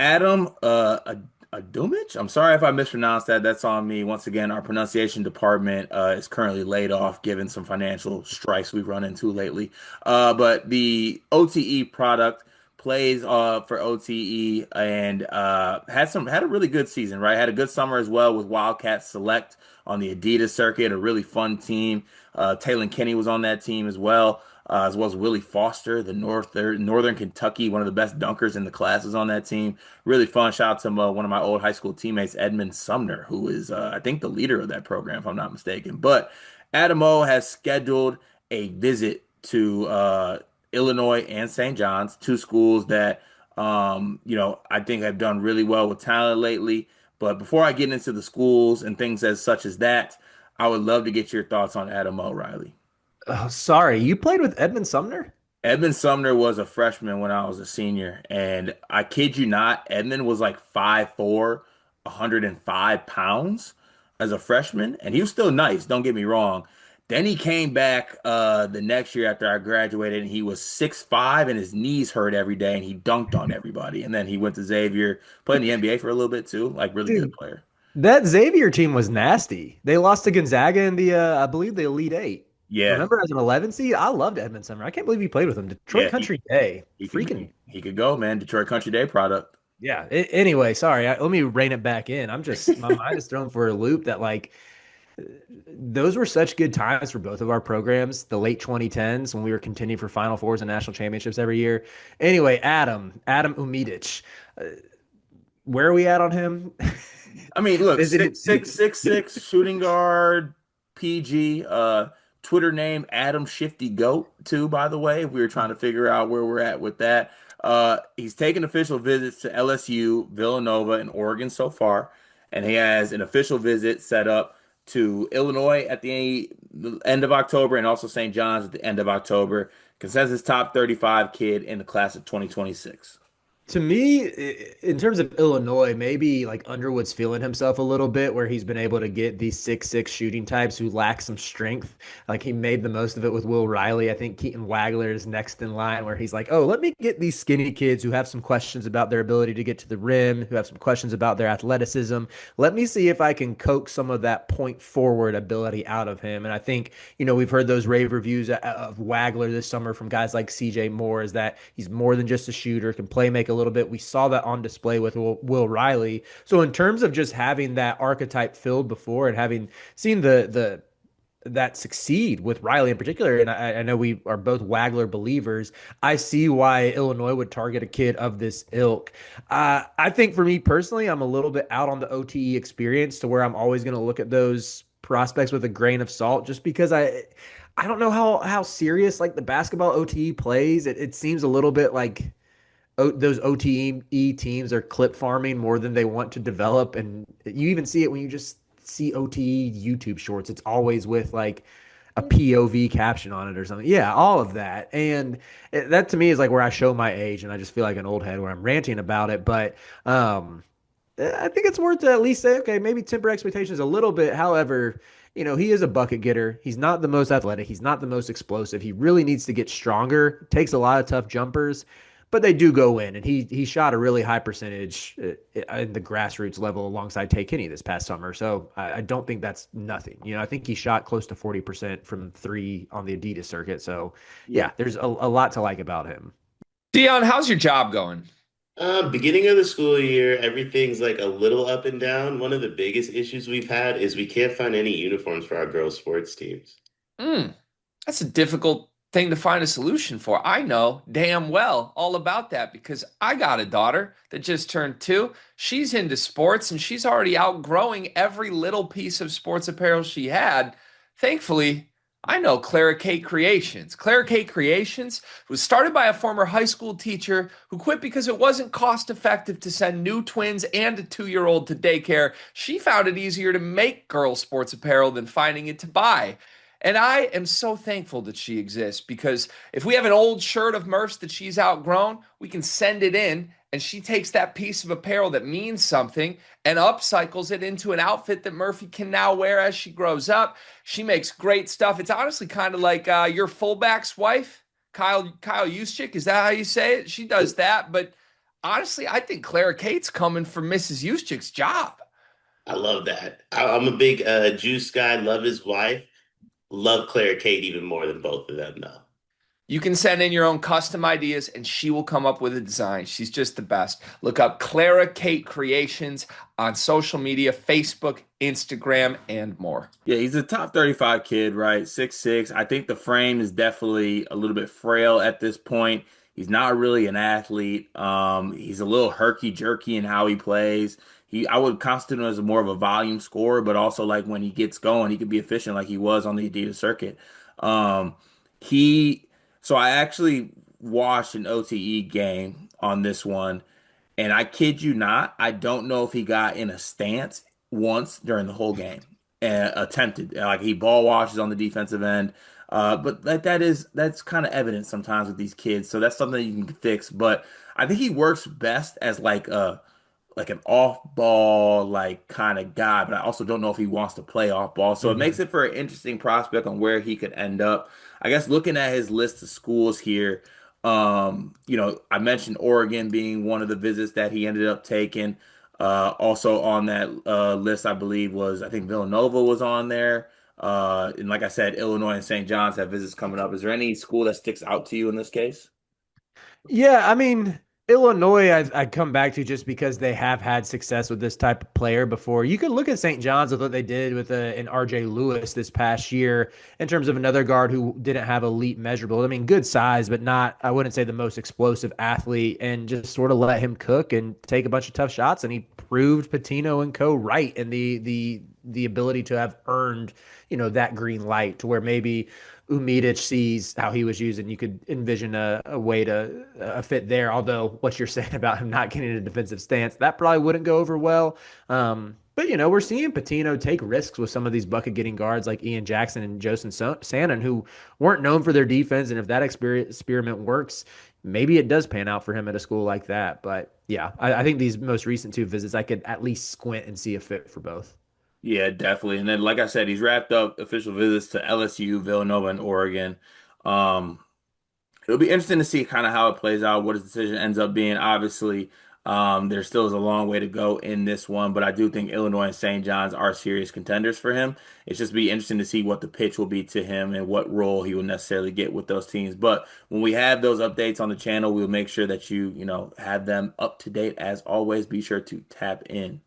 Adam Oumiddoch. I'm sorry if I mispronounced that. That's on me. Once again, our pronunciation department is currently laid off, given some financial strikes we've run into lately. But the OTE product plays for OTE and had a really good season, right? Had a good summer as well with Wildcat Select on the Adidas circuit, a really fun team. Taylor Kenny was on that team as well as Willie Foster, the Northern Kentucky, one of the best dunkers in the classes on that team. Really fun. Shout out to one of my old high school teammates, Edmond Sumner, who is, I think, the leader of that program, if I'm not mistaken. But Adam O has scheduled a visit to Illinois and St. John's, two schools that, I think have done really well with talent lately. But before I get into the schools and things as such as that, I would love to get your thoughts on Adam O'Reilly. Oh, sorry. You played with Edmond Sumner? Edmond Sumner was a freshman when I was a senior, and I kid you not, Edmond was like 5'4", 105 pounds as a freshman, and he was still nice, don't get me wrong. Then he came back the next year after I graduated, and he was 6'5", and his knees hurt every day, and he dunked on everybody. And then he went to Xavier, played in the NBA for a little bit too, like really good Dude, player. that Xavier team was nasty. They lost to Gonzaga in I believe, the Elite Eight. Yeah, Remember, as an 11 seed, I loved Edmond Sumner. I can't believe you played with him. Detroit yeah, he Country Day. he could Freaking, he could go, man. Detroit Country Day product. yeah. Anyway, sorry. Let me rein it back in. My mind is thrown for a loop that, like, those were such good times for both of our programs, the late 2010s when we were contending for Final Fours and national championships every year. Anyway, Adam Oumiddoch. Uh, where are we at on him? I mean, look, Is it? six shooting guard, PG, Twitter name Adam Shifty Goat too, by the way, if we were trying to figure out where we're at with that. He's taken official visits to LSU, Villanova, and Oregon so far, and he has an official visit set up to Illinois at the end of October and also St. John's at the end of October. Consensus top 35 kid in the class of 2026. To me, in terms of Illinois, maybe like Underwood's feeling himself a little bit where he's been able to get these 6'6" shooting types who lack some strength. Like he made the most of it with Will Riley. I think Keaton Wagler is next in line where he's like, oh, let me get these skinny kids who have some questions about their ability to get to the rim, who have some questions about their athleticism. Let me see if I can coax some of that point forward ability out of him. And I think, we've heard those rave reviews of Wagler this summer from guys like CJ Moore is that he's more than just a shooter, can play make a little bit. We saw that on display with Will Riley. So in terms of just having that archetype filled before and having seen the that succeed with Riley in particular, and I know we are both Wagler believers, I see why Illinois would target a kid of this ilk. I think for me personally, I'm a little bit out on the OTE experience to where I'm always going to look at those prospects with a grain of salt just because I don't know how serious like the basketball OTE plays. It seems a little bit like those OTE teams are clip farming more than they want to develop. And you even see it when you just see OTE YouTube shorts. It's always with like a POV caption on it or something. Yeah, all of that. And that to me is like where I show my age and I just feel like an old head where I'm ranting about it. But I think it's worth to at least say, okay, maybe temper expectations a little bit. However, he is a bucket getter. He's not the most athletic. He's not the most explosive. He really needs to get stronger. Takes a lot of tough jumpers, but they do go in. And he shot a really high percentage in the grassroots level alongside Tay Kenny this past summer. So I don't think that's nothing. I think he shot close to 40% from three on the Adidas circuit. So Yeah. yeah, there's a lot to like about him. Dion, how's your job going? Beginning of the school year, everything's like a little up and down. One of the biggest issues we've had is we can't find any uniforms for our girls' sports teams. Mm, that's a difficult thing to find a solution for. I know damn well all about that because I got a daughter that just turned 2. She's into sports and she's already outgrowing every little piece of sports apparel she had. Thankfully, I know Clara Kate Creations. Clara Kate Creations was started by a former high school teacher who quit because it wasn't cost effective to send new twins and a 2-year-old to daycare. She found it easier to make girl sports apparel than finding it to buy. And I am so thankful that she exists because if we have an old shirt of Murph's that she's outgrown, we can send it in and she takes that piece of apparel that means something and upcycles it into an outfit that Murphy can now wear as she grows up. She makes great stuff. It's honestly kind of like your fullback's wife, Kyle Juszczyk. Is that how you say it? She does that, but honestly, I think Clara Kate's coming for Mrs. Juszczyk's job. I love that. I'm a big Juice guy. Love his wife. Love Claire Kate even more than both of them, though. You can send in your own custom ideas and she will come up with a design. She's just the best. Look up Clara Kate Creations on social media, Facebook, Instagram, and more. Yeah, he's a top 35 kid, right? 6'6". I think the frame is definitely a little bit frail at this point. He's not really an athlete. He's a little herky jerky in how he plays. I would constitute him as more of a volume scorer, but also like when he gets going, he can be efficient like he was on the Adidas circuit. Um, he, so I actually watched an OTE game on this one, and I kid you not, I don't know if he got in a stance once during the whole game and attempted. Like he ball washes on the defensive end. But that's kind of evident sometimes with these kids. So that's something that you can fix. But I think he works best as like an off-ball like kind of guy, but I also don't know if he wants to play off-ball. So it makes Mhm. it for an interesting prospect on where he could end up. I guess looking at his list of schools here, I mentioned Oregon being one of the visits that he ended up taking. Also on that list, I believe I think Villanova was on there. And like I said, Illinois and St. John's have visits coming up. Is there any school that sticks out to you in this case? Yeah, I mean, Illinois, I'd come back to just because they have had success with this type of player before. You could look at St. John's with what they did with an RJ Lewis this past year in terms of another guard who didn't have elite measurables. I mean, good size, but not, I wouldn't say the most explosive athlete, and just sort of let him cook and take a bunch of tough shots. And he proved Patino and co right in the ability to have earned, that green light to where maybe Oumiddoch sees how he was used, and you could envision a way to a fit there. Although what you're saying about him not getting a defensive stance, that probably wouldn't go over well. But we're seeing Patino take risks with some of these bucket getting guards like Ian Jackson and Joseph Sannon, who weren't known for their defense. And if that experiment works, maybe it does pan out for him at a school like that. But yeah, I think these most recent two visits, I could at least squint and see a fit for both. Yeah, definitely. And then, like I said, he's wrapped up official visits to LSU, Villanova, and Oregon. Um, It'll be interesting to see kind of how it plays out, what his decision ends up being. Obviously, there still is a long way to go in this one, but I do think Illinois and St. John's are serious contenders for him. It's just be interesting to see what the pitch will be to him and what role he will necessarily get with those teams. But when we have those updates on the channel, we'll make sure that you have them up to date. As always, be sure to tap in.